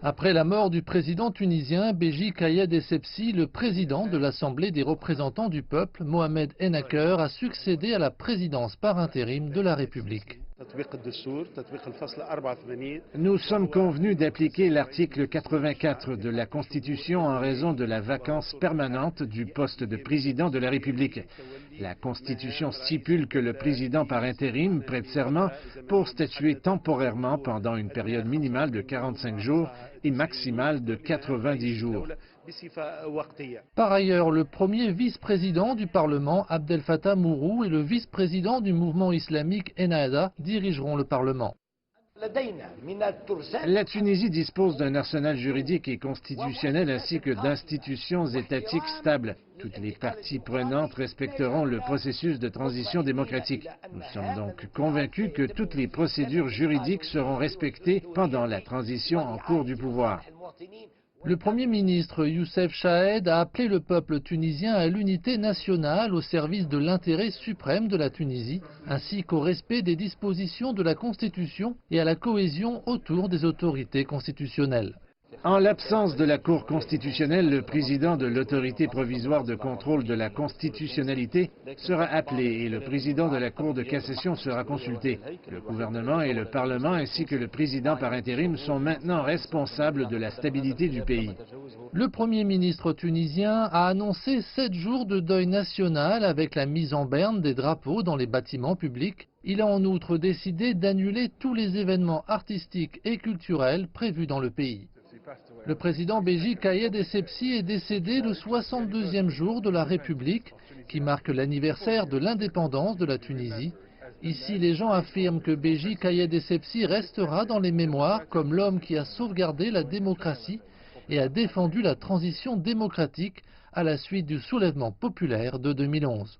Après la mort du président tunisien Béji Caïed Essebsi, le président de l'Assemblée des représentants du peuple, Mohamed Ennaker, a succédé à la présidence par intérim de la République. Nous sommes convenus d'appliquer l'article 84 de la Constitution en raison de la vacance permanente du poste de président de la République. La Constitution stipule que le président par intérim prête serment pour statuer temporairement pendant une période minimale de 45 jours et maximale de 90 jours. Par ailleurs, le premier vice-président du Parlement, Abdel Fattah Mourou, et le vice-président du mouvement islamique Ennahda dirigeront le Parlement. La Tunisie dispose d'un arsenal juridique et constitutionnel ainsi que d'institutions étatiques stables. Toutes les parties prenantes respecteront le processus de transition démocratique. Nous sommes donc convaincus que toutes les procédures juridiques seront respectées pendant la transition en cours du pouvoir. Le Premier ministre Youssef Chahed a appelé le peuple tunisien à l'unité nationale au service de l'intérêt suprême de la Tunisie, ainsi qu'au respect des dispositions de la Constitution et à la cohésion autour des autorités constitutionnelles. En l'absence de la Cour constitutionnelle, le président de l'autorité provisoire de contrôle de la constitutionnalité sera appelé et le président de la Cour de cassation sera consulté. Le gouvernement et le Parlement ainsi que le président par intérim sont maintenant responsables de la stabilité du pays. Le Premier ministre tunisien a annoncé 7 jours de deuil national avec la mise en berne des drapeaux dans les bâtiments publics. Il a en outre décidé d'annuler tous les événements artistiques et culturels prévus dans le pays. Le président Béji Caïed Essebsi est décédé le 62e jour de la République, qui marque l'anniversaire de l'indépendance de la Tunisie. Ici, les gens affirment que Béji Caïed Essebsi restera dans les mémoires comme l'homme qui a sauvegardé la démocratie et a défendu la transition démocratique à la suite du soulèvement populaire de 2011.